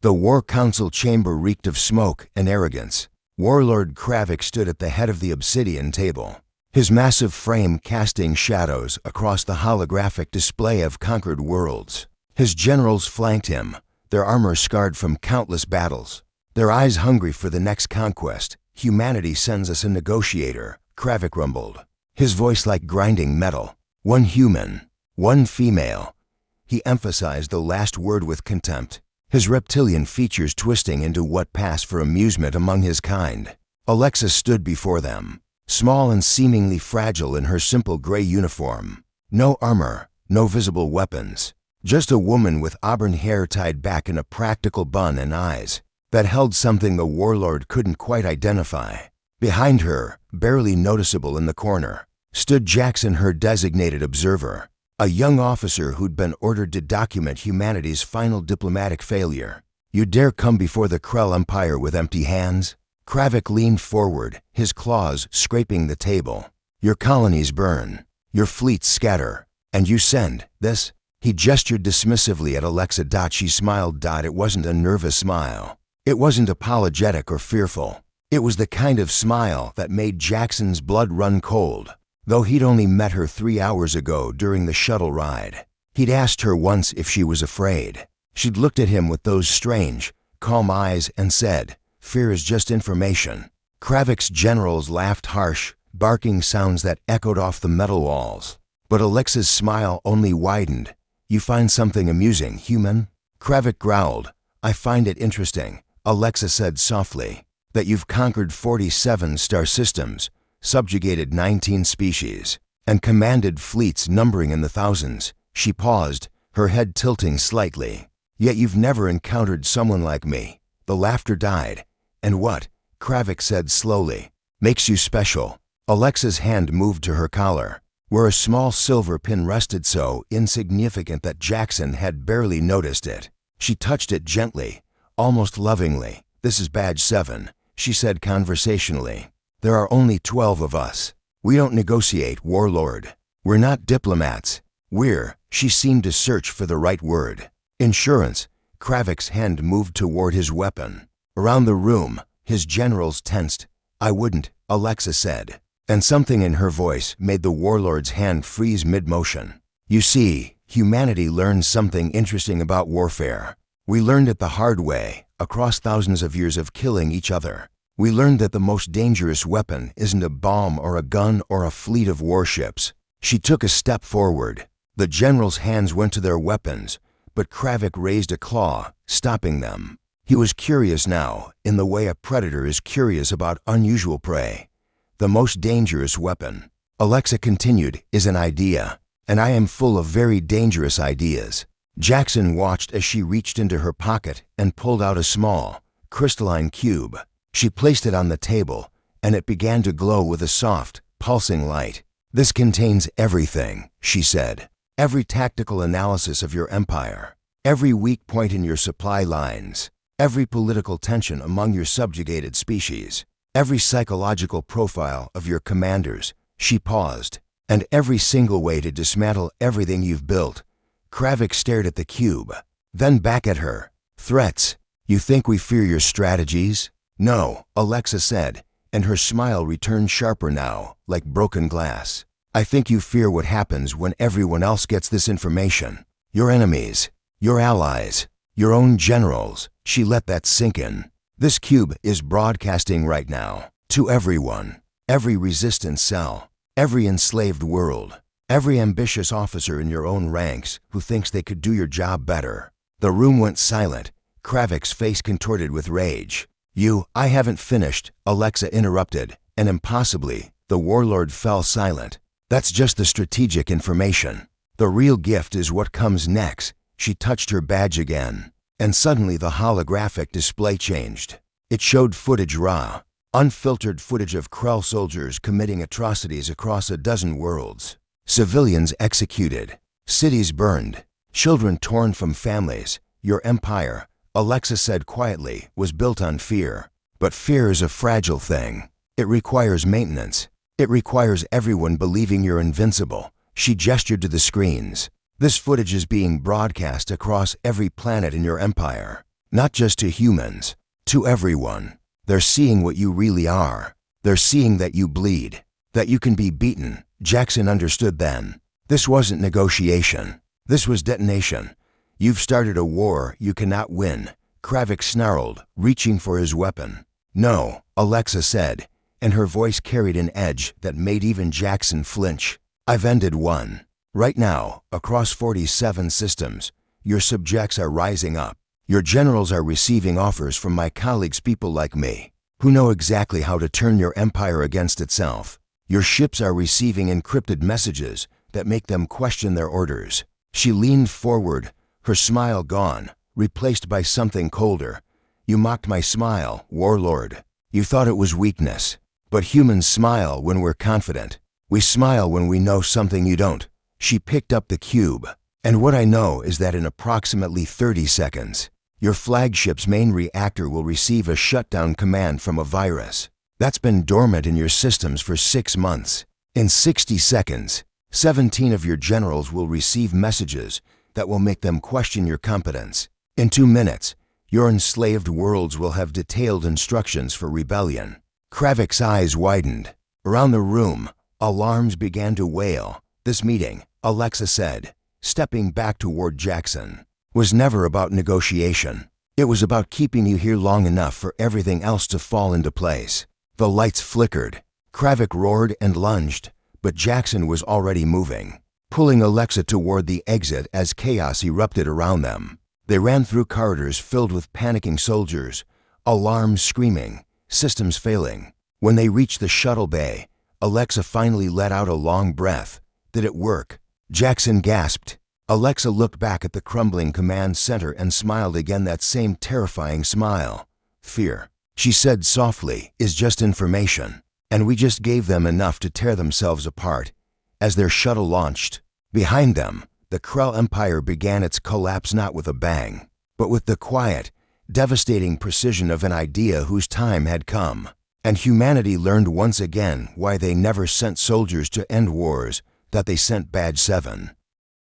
The War Council chamber reeked of smoke and arrogance. Warlord Kravik stood at the head of the obsidian table, his massive frame casting shadows across the holographic display of conquered worlds. His generals flanked him, their armor scarred from countless battles, their eyes hungry for the next conquest. "Humanity sends us a negotiator," Kravik rumbled, his voice like grinding metal. "One human, one female." He emphasized the last word with contempt, his reptilian features twisting into what passed for amusement among his kind. Alexa stood before them, small and seemingly fragile in her simple gray uniform. No armor, no visible weapons, just a woman with auburn hair tied back in a practical bun and eyes that held something the warlord couldn't quite identify. Behind her, barely noticeable in the corner, stood Jackson, her designated observer, a young officer who'd been ordered to document humanity's final diplomatic failure. "You dare come before the Krell Empire with empty hands?" Kravik leaned forward, his claws scraping the table. "Your colonies burn, your fleets scatter, and you send this?" He gestured dismissively at Alexa. She smiled. It wasn't a nervous smile. It wasn't apologetic or fearful. It was the kind of smile that made Jackson's blood run cold, though he'd only met her 3 hours ago during the shuttle ride. He'd asked her once if she was afraid. She'd looked at him with those strange, calm eyes and said, "Fear is just information." Kravik's generals laughed harsh, barking sounds that echoed off the metal walls. But Alexa's smile only widened. "You find something amusing, human?" Kravik growled. "I find it interesting," Alexa said softly, "that you've conquered 47 star systems, subjugated 19 species, and commanded fleets numbering in the thousands." She paused, her head tilting slightly. "Yet you've never encountered someone like me." The laughter died. "And what," Kravik said slowly, "makes you special?" Alexa's hand moved to her collar, where a small silver pin rested, so insignificant that Jackson had barely noticed it. She touched it gently, almost lovingly. "This is badge 7, she said conversationally. "There are only 12 of us. We don't negotiate, Warlord. We're not diplomats. She seemed to search for the right word. "Insurance." Kravik's hand moved toward his weapon. Around the room, his generals tensed. "I wouldn't," Alexa said, and something in her voice made the warlord's hand freeze mid-motion. "You see, humanity learned something interesting about warfare. We learned it the hard way, across thousands of years of killing each other. We learned that the most dangerous weapon isn't a bomb or a gun or a fleet of warships." She took a step forward. The generals' hands went to their weapons, but Kravik raised a claw, stopping them. He was curious now, in the way a predator is curious about unusual prey. "The most dangerous weapon," Alexa continued, "is an idea, and I am full of very dangerous ideas." Jackson watched as she reached into her pocket and pulled out a small, crystalline cube. She placed it on the table, and it began to glow with a soft, pulsing light. "This contains everything," she said. "Every tactical analysis of your empire, every weak point in your supply lines, every political tension among your subjugated species, every psychological profile of your commanders." She paused. "And every single way to dismantle everything you've built." Kravik stared at the cube, then back at her. "Threats? You think we fear your strategies?" "No," Alexa said, and her smile returned sharper now, like broken glass. "I think you fear what happens when everyone else gets this information. Your enemies, your allies, your own generals." She let that sink in. "This cube is broadcasting right now, to everyone, every resistance cell, every enslaved world, every ambitious officer in your own ranks who thinks they could do your job better." The room went silent. Kravik's face contorted with rage. I haven't finished," Alexa interrupted, and impossibly, the warlord fell silent. "That's just the strategic information. The real gift is what comes next." She touched her badge again, and suddenly the holographic display changed. It showed footage, raw, unfiltered footage of Krell soldiers committing atrocities across a dozen worlds. Civilians executed, cities burned, children torn from families. "Your empire," Alexa said quietly, "was built on fear. But fear is a fragile thing. It requires maintenance. It requires everyone believing you're invincible." She gestured to the screens. "This footage is being broadcast across every planet in your empire. Not just to humans, to everyone. They're seeing what you really are. They're seeing that you bleed, that you can be beaten. Jackson understood then. This wasn't negotiation. This was detonation. You've started a war you cannot win, Kravik snarled, reaching for his weapon. No, Alexa said, and her voice carried an edge that made even Jackson flinch. I've ended one. Right now, across 47 systems, your subjects are rising up. Your generals are receiving offers from my colleagues, people like me, who know exactly how to turn your empire against itself. Your ships are receiving encrypted messages that make them question their orders. She leaned forward, her smile gone, replaced by something colder. You mocked my smile, Warlord. You thought it was weakness. But humans smile when we're confident. We smile when we know something you don't. She picked up the cube. And what I know is that in approximately 30 seconds, your flagship's main reactor will receive a shutdown command from a virus that's been dormant in your systems for 6 months. In 60 seconds, 17 of your generals will receive messages that will make them question your competence. In 2 minutes, your enslaved worlds will have detailed instructions for rebellion. Kravik's eyes widened. Around the room, alarms began to wail. This meeting, Alexa said, stepping back toward Jackson, was never about negotiation. It was about keeping you here long enough for everything else to fall into place. The lights flickered. Kravik roared and lunged, but Jackson was already moving, pulling Alexa toward the exit as chaos erupted around them. They ran through corridors filled with panicking soldiers, alarms screaming, systems failing. When they reached the shuttle bay, Alexa finally let out a long breath. Did it work? Jackson gasped. Alexa looked back at the crumbling command center and smiled again, that same terrifying smile. Fear, she said softly, is just information. And we just gave them enough to tear themselves apart. As their shuttle launched, behind them, the Krell Empire began its collapse, not with a bang, but with the quiet, devastating precision of an idea whose time had come. And humanity learned once again why they never sent soldiers to end wars, that they sent Badge 7.